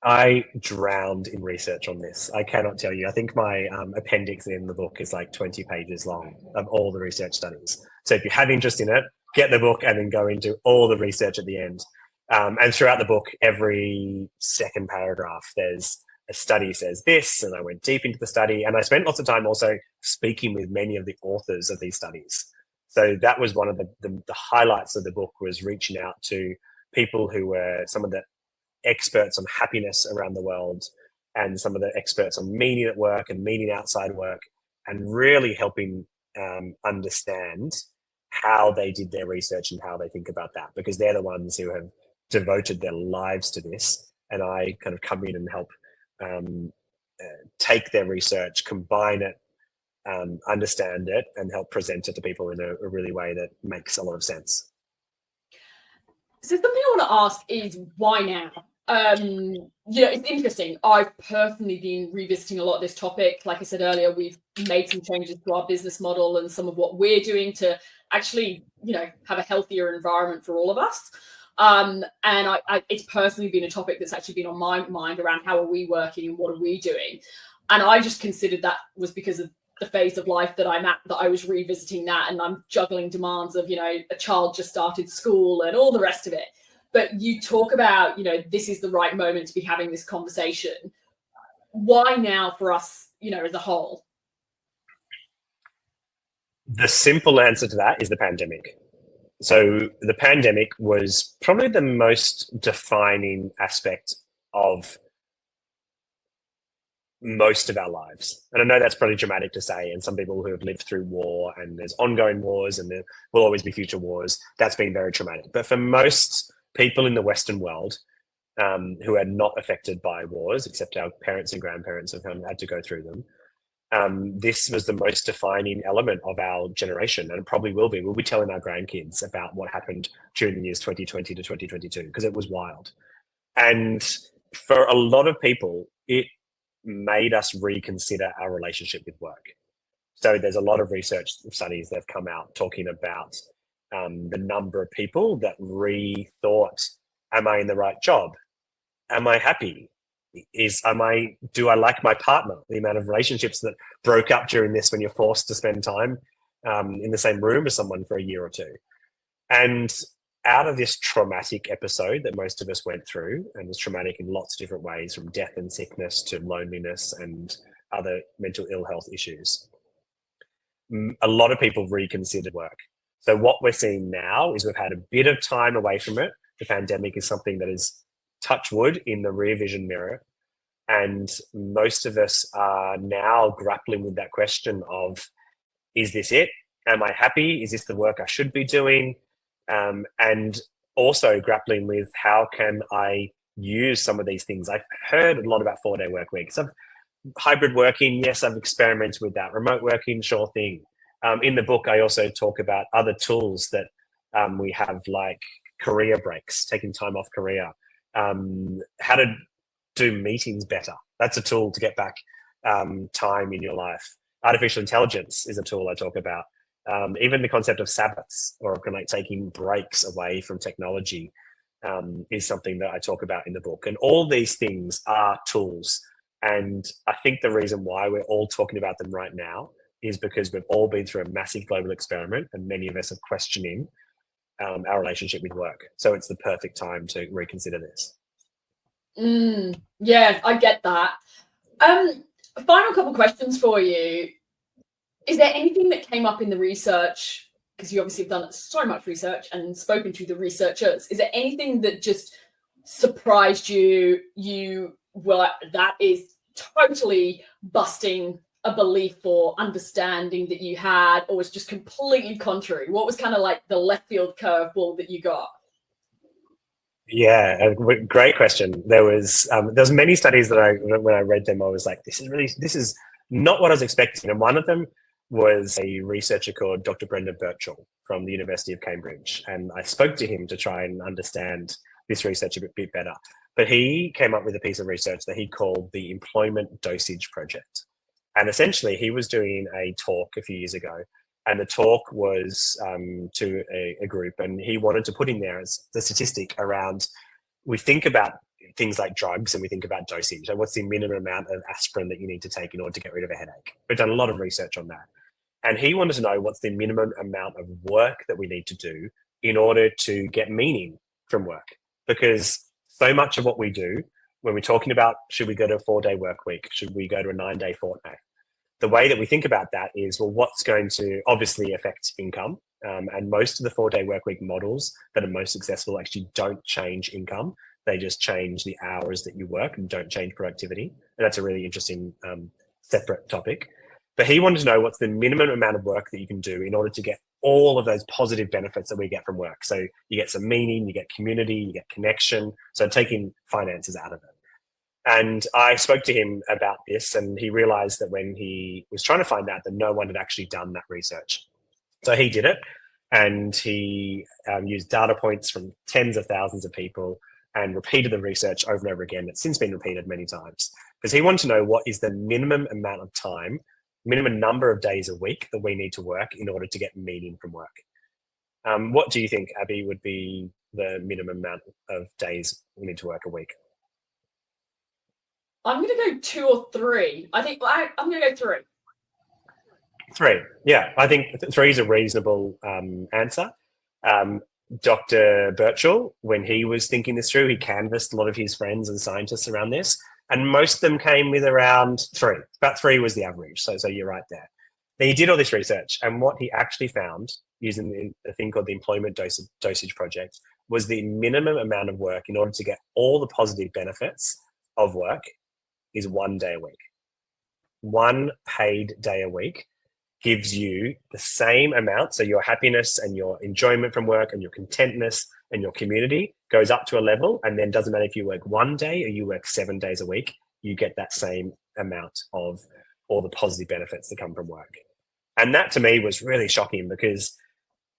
I drowned in research on this. I cannot tell you. I think my appendix in the book is like 20 pages long of all the research studies. So if you have interest in it, get the book and then go into all the research at the end. And throughout the book, every second paragraph, there's a study says this, and I went deep into the study, and I spent lots of time also speaking with many of the authors of these studies. So that was one of the highlights of the book, was reaching out to people who were some of the experts on happiness around the world and some of the experts on meaning at work and meaning outside work, and really helping understand how they did their research and how they think about that, because they're the ones who have devoted their lives to this. And I kind of come in and help take their research, combine it, understand it, and help present it to people in a really way that makes a lot of sense. So something I want to ask is, why now? It's interesting. I've personally been revisiting a lot of this topic. Like I said earlier, we've made some changes to our business model and some of what we're doing to actually, have a healthier environment for all of us. And it's personally been a topic that's actually been on my mind around how are we working and what are we doing. And I just considered that was because of the phase of life that I'm at, that I was revisiting that, and I'm juggling demands of, a child just started school and all the rest of it. But you talk about, this is the right moment to be having this conversation. Why now for us, as a whole? The simple answer to that is the pandemic. So the pandemic was probably the most defining aspect of most of our lives. And I know that's probably dramatic to say, and some people who have lived through war, and there's ongoing wars and there will always be future wars, that's been very traumatic. But for most people in the Western world who are not affected by wars, except our parents and grandparents have had to go through them, this was the most defining element of our generation, and it probably will be. We'll be telling our grandkids about what happened during the years 2020 to 2022, because it was wild. And for a lot of people, it made us reconsider our relationship with work. So there's a lot of research studies that have come out talking about the number of people that rethought, am I in the right job? Am I happy? Do I like my partner? The amount of relationships that broke up during this when you're forced to spend time in the same room as someone for a year or two. And out of this traumatic episode that most of us went through, and was traumatic in lots of different ways, from death and sickness to loneliness and other mental ill health issues, a lot of people reconsidered work. So what we're seeing now is we've had a bit of time away from it. The pandemic is something that is, touch wood, in the rear vision mirror. And most of us are now grappling with that question of, is this it? Am I happy? Is this the work I should be doing? And also grappling with, how can I use some of these things? I've heard a lot about 4-day work weeks. Hybrid working, yes, I've experimented with that. Remote working, sure thing. In the book, I also talk about other tools that we have, like career breaks, taking time off career, how to do meetings better. That's a tool to get back time in your life. Artificial intelligence is a tool I talk about. Even the concept of Sabbaths, or like taking breaks away from technology, is something that I talk about in the book. And all these things are tools. And I think the reason why we're all talking about them right now is because we've all been through a massive global experiment, and many of us are questioning our relationship with work. So it's the perfect time to reconsider this. Yeah, I get that. Final couple questions for you. Is there anything that came up in the research, because you obviously have done so much research and spoken to the researchers, is there anything that just surprised you? You were like, that is totally busting a belief or understanding that you had, or was just completely contrary? What was kind of like the left field curveball that you got? Yeah, great question. There's many studies that when I read them, I was like, this is not what I was expecting. And one of them was a researcher called Dr. Brendan Birchall from the University of Cambridge. And I spoke to him to try and understand this research a bit better. But he came up with a piece of research that he called the Employment Dosage Project. And essentially, he was doing a talk a few years ago. And the talk was to a group, and he wanted to put in there as the statistic around, we think about things like drugs and we think about dosage. So what's the minimum amount of aspirin that you need to take in order to get rid of a headache? We've done a lot of research on that. And he wanted to know, what's the minimum amount of work that we need to do in order to get meaning from work? Because so much of what we do, when we're talking about, should we go to a 4-day work week? Should we go to a 9-day fortnight? The way that we think about that is, well, what's going to obviously affect income? And most of the 4-day work week models that are most successful actually don't change income. They just change the hours that you work and don't change productivity. And that's a really interesting separate topic. But he wanted to know, what's the minimum amount of work that you can do in order to get all of those positive benefits that we get from work. So you get some meaning, you get community, you get connection. So taking finances out of it. And I spoke to him about this, and he realized that when he was trying to find out, that no one had actually done that research. So he did it, and he used data points from tens of thousands of people, and repeated the research over and over again. It's since been repeated many times because he wanted to know what is the minimum amount of time, minimum number of days a week that we need to work in order to get meaning from work. What do you think, Abby, would be the minimum amount of days we need to work a week? I'm going to go 2 or 3. I think I'm going to go 3. 3. Yeah, I think 3 is a reasonable answer. Dr. Birchall, when he was thinking this through, he canvassed a lot of his friends and scientists around this, and most of them came with around 3. About 3 was the average. So you're right there. Then he did all this research, and what he actually found, using a thing called the Employment Dosage Project, was the minimum amount of work in order to get all the positive benefits of work is 1 day a week. 1 paid day a week gives you the same amount. So your happiness and your enjoyment from work and your contentness and your community goes up to a level, and then doesn't matter if you work 1 day or you work 7 days a week, you get that same amount of all the positive benefits that come from work. And that to me was really shocking, because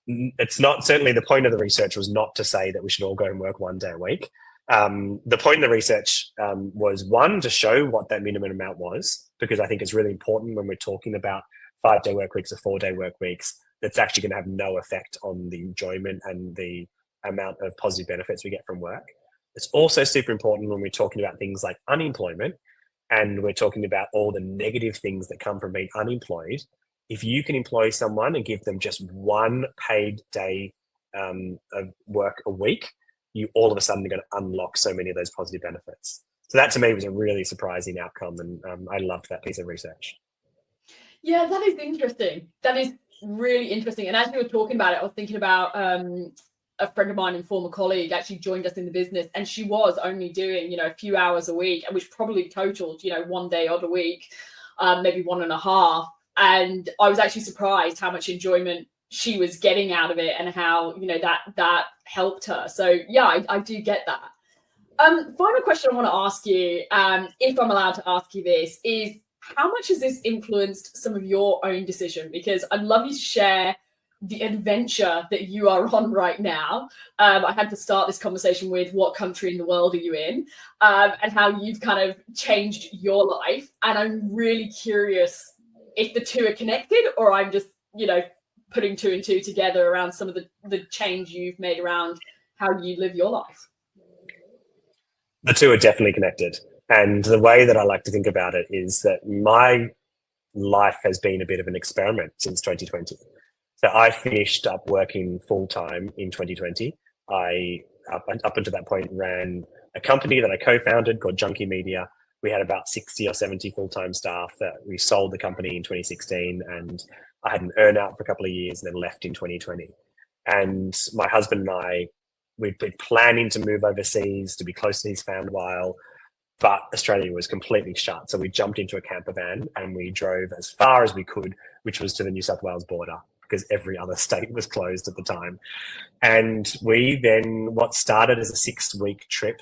it's not, certainly the point of the research was not to say that we should all go and work 1 day a week. The point of the research was, 1, to show what that minimum amount was, because I think it's really important when we're talking about 5-day work weeks or 4-day work weeks, that's actually going to have no effect on the enjoyment and the amount of positive benefits we get from work. It's also super important when we're talking about things like unemployment, and we're talking about all the negative things that come from being unemployed. If you can employ someone and give them just 1 paid day of work a week, you all of a sudden are going to unlock so many of those positive benefits. So that to me was a really surprising outcome, and I loved that piece of research. Yeah, that is interesting. That is really interesting. And as you were talking about it, I was thinking about a friend of mine and former colleague actually joined us in the business, and she was only doing, a few hours a week, and which probably totaled, 1 day odd a week, maybe 1.5. And I was actually surprised how much enjoyment she was getting out of it, and how, that helped her. So yeah, I do get that. Final question I want to ask you, if I'm allowed to ask you this, is how much has this influenced some of your own decision? Because I'd love you to share the adventure that you are on right now. I had to start this conversation with what country in the world are you in, and how you've kind of changed your life. And I'm really curious if the two are connected, or I'm just, putting 2 and 2 together around some of the change you've made around how you live your life. The two are definitely connected. And the way that I like to think about it is that my life has been a bit of an experiment since 2020. So I finished up working full-time in 2020. I, up until that point, ran a company that I co-founded called Junkie Media. We had about 60 or 70 full-time staff. That we sold the company in 2016, and I had an earn-out for a couple of years and then left in 2020. And my husband and I, we'd been planning to move overseas to be close to his family while, but Australia was completely shut. So we jumped into a camper van and we drove as far as we could, which was to the New South Wales border, because every other state was closed at the time. And we then, what started as a 6-week trip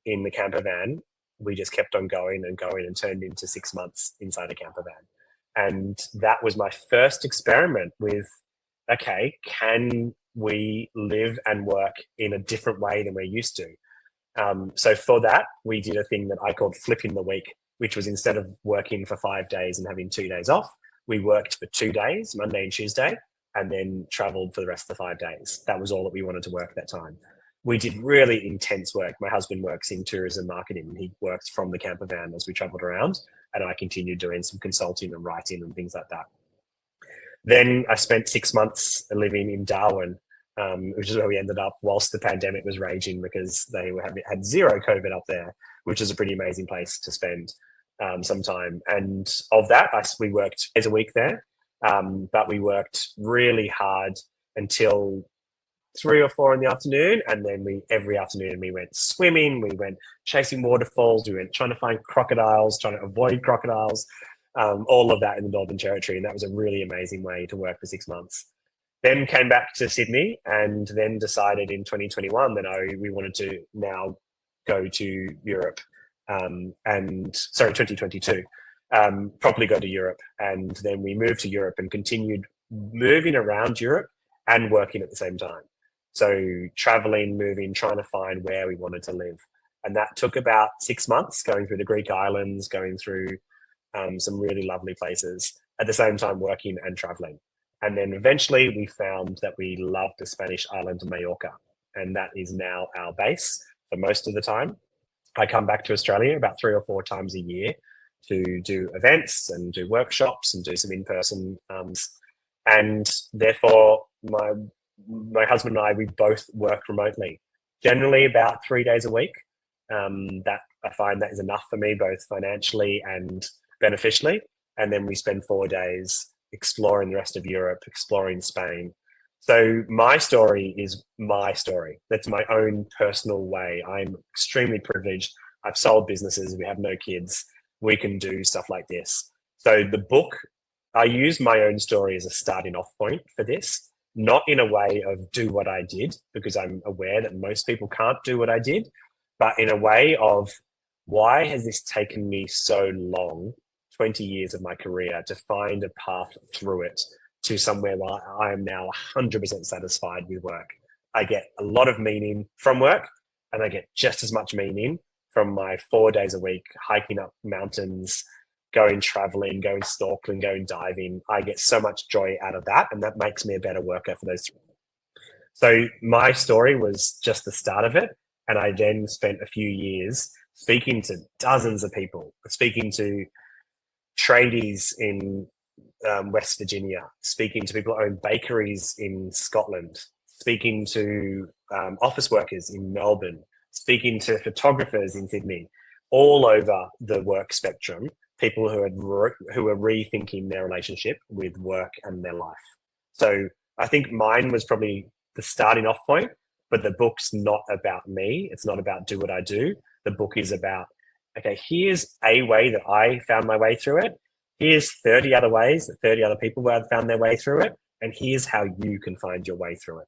in the camper van, we just kept on going and going, and turned into 6 months inside a camper van. And that was my first experiment with, okay, can we live and work in a different way than we're used to? So for that, we did a thing that I called flipping the week, which was, instead of working for 5 days and having 2 days off, we worked for 2 days, Monday and Tuesday, and then traveled for the rest of the 5 days. That was all that we wanted to work at that time. We did really intense work. My husband works in tourism marketing, and he worked from the camper van as we traveled around, and I continued doing some consulting and writing and things like that. Then I spent 6 months living in Darwin, which is where we ended up whilst the pandemic was raging, because they had 0 COVID up there, which is a pretty amazing place to spend some time. And of that, we worked days a week there, but we worked really hard until 3 or 4 in the afternoon. And then every afternoon we went swimming, we went chasing waterfalls, we went trying to find crocodiles, trying to avoid crocodiles, all of that in the Northern Territory. And that was a really amazing way to work for 6 months. Then came back to Sydney, and then decided in 2021 that we wanted to now go to Europe, 2022, properly go to Europe. And then we moved to Europe and continued moving around Europe and working at the same time. So traveling, moving, trying to find where we wanted to live. And that took about 6 months, going through the Greek islands, going through some really lovely places, at the same time working and traveling. And then eventually we found that we loved the Spanish island of Mallorca. And that is now our base for most of the time. I come back to Australia about 3 or 4 times a year to do events and do workshops and do some in-person. And therefore, my husband and I, we both work remotely, generally about 3 days a week. That I find that is enough for me, both financially and beneficially. And then we spend 4 days exploring the rest of Europe, exploring Spain. So my story is my story. That's my own personal way. I'm extremely privileged. I've sold businesses. We have no kids. We can do stuff like this. So the book, I use my own story as a starting off point for this, not in a way of do what I did, because I'm aware that most people can't do what I did, but in a way of why has this taken me so long, 20 years of my career, to find a path through it to somewhere where I am now 100% satisfied with work. I get a lot of meaning from work, and I get just as much meaning from my 4 days a week, hiking up mountains, going traveling, going snorkeling, going diving. I get so much joy out of that, and that makes me a better worker for those 3. So my story was just the start of it. And I then spent a few years speaking to dozens of people, speaking to tradies in West Virginia, speaking to people who own bakeries in Scotland, speaking to office workers in Melbourne, speaking to photographers in Sydney, all over the work spectrum, people who are rethinking their relationship with work and their life. So I think mine was probably the starting off point, but the book's not about me. It's not about do what I do. The book is about, okay, here's a way that I found my way through it. Here's 30 other ways that 30 other people have found their way through it. And here's how you can find your way through it.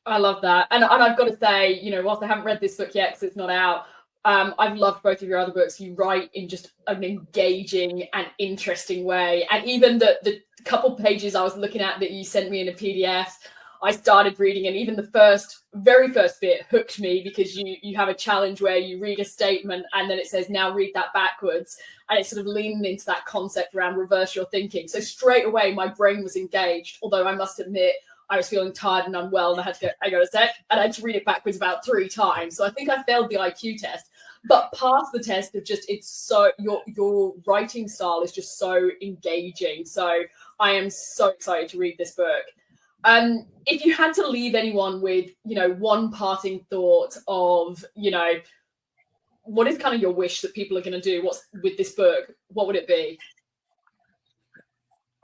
I love that. And I've got to say, whilst I haven't read this book yet because it's not out, I've loved both of your other books. You write in just an engaging and interesting way. And even the couple pages I was looking at that you sent me in a PDF, I started reading, and even the very first bit hooked me, because you have a challenge where you read a statement and then it says, now read that backwards. And it's sort of leaning into that concept around reverse your thinking. So straight away, my brain was engaged, although I must admit, I was feeling tired and unwell, and I had to go, hang on a sec, and I had to read it backwards about 3 times. So I think I failed the IQ test, but passed the test of just, it's so, your writing style is just so engaging. So I am so excited to read this book. If you had to leave anyone with, one parting thought of, what is kind of your wish that people are going to do with this book, what would it be?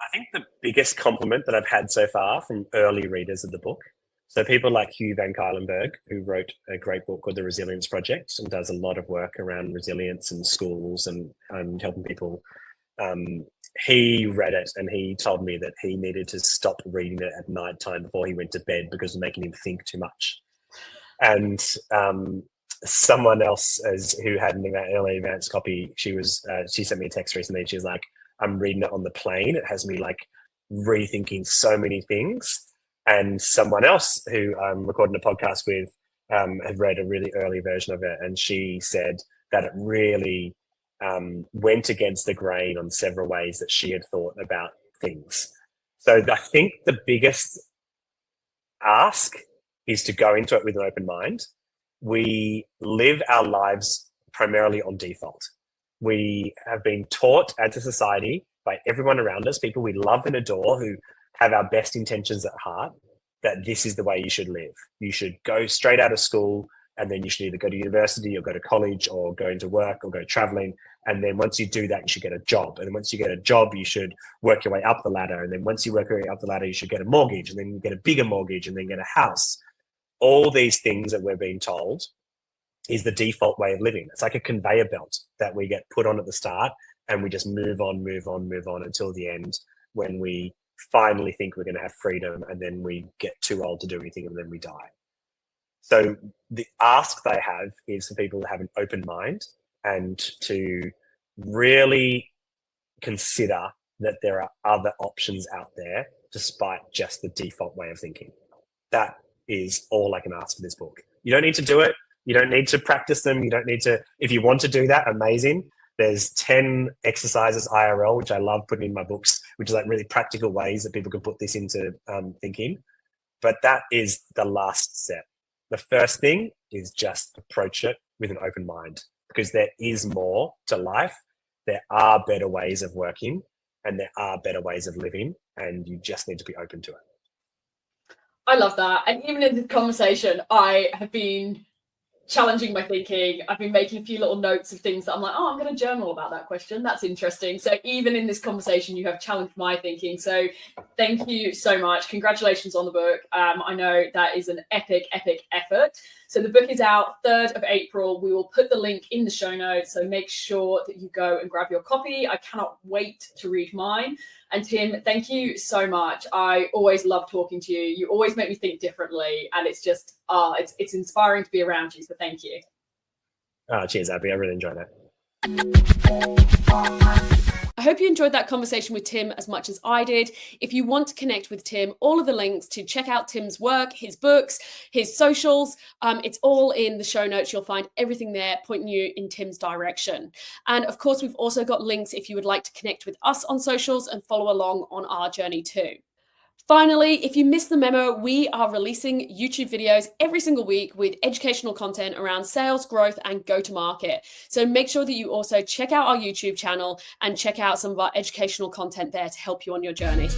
I think the biggest compliment that I've had so far from early readers of the book, so people like Hugh Van Cuylenberg, who wrote a great book called The Resilience Project and does a lot of work around resilience in schools and helping people. He read it and he told me that he needed to stop reading it at night time before he went to bed because it was making him think too much. And someone else who had an early advanced copy, she sent me a text recently and she was like, I'm reading it on the plane. It has me like rethinking so many things. And someone else who I'm recording a podcast with had read a really early version of it, and she said that it really went against the grain on several ways that she had thought about things. So I think the biggest ask is to go into it with an open mind. We live our lives primarily on default. We have been taught as a society by everyone around us, people we love and adore who have our best intentions at heart, that this is the way you should live. You should go straight out of school, and then you should either go to university or go to college or go into work or go traveling. And then once you do that, you should get a job. And then once you get a job, you should work your way up the ladder. And then once you work your way up the ladder, you should get a mortgage, and then you get a bigger mortgage, and then get a house. All these things that we're being told is the default way of living. It's like a conveyor belt that we get put on at the start, and we just move on until the end, when we finally think we're going to have freedom, and then we get too old to do anything, and then we die. So the ask they have is for people to have an open mind and to really consider that there are other options out there despite just the default way of thinking. That is all I can ask for this book. You don't need to do it. You don't need to practice them. You don't need to, if you want to do that, amazing. There's 10 exercises IRL, which I love putting in my books, which is like really practical ways that people can put this into thinking. But that is the last step. The first thing is just approach it with an open mind, because there is more to life. There are better ways of working and there are better ways of living, and you just need to be open to it. I love that. And even in the conversation, I have been challenging my thinking. I've been making a few little notes of things that I'm like, I'm going to journal about that question. That's interesting. So even in this conversation, you have challenged my thinking. So thank you so much. Congratulations on the book. I know that is an epic effort. So the book is out 3rd of April. We will put the link in the show notes. So make sure that you go and grab your copy. I cannot wait to read mine. And Tim, thank you so much. I always love talking to you. You always make me think differently. And it's just, it's inspiring to be around you. So thank you. Cheers, Abby. I really enjoyed that. I hope you enjoyed that conversation with Tim as much as I did. If you want to connect with Tim, all of the links to check out Tim's work, his books, his socials, it's all in the show notes. You'll find everything there pointing you in Tim's direction. And of course, we've also got links if you would like to connect with us on socials and follow along on our journey too. Finally, if you missed the memo, we are releasing YouTube videos every single week with educational content around sales, growth, and go-to-market. So make sure that you also check out our YouTube channel and check out some of our educational content there to help you on your journey.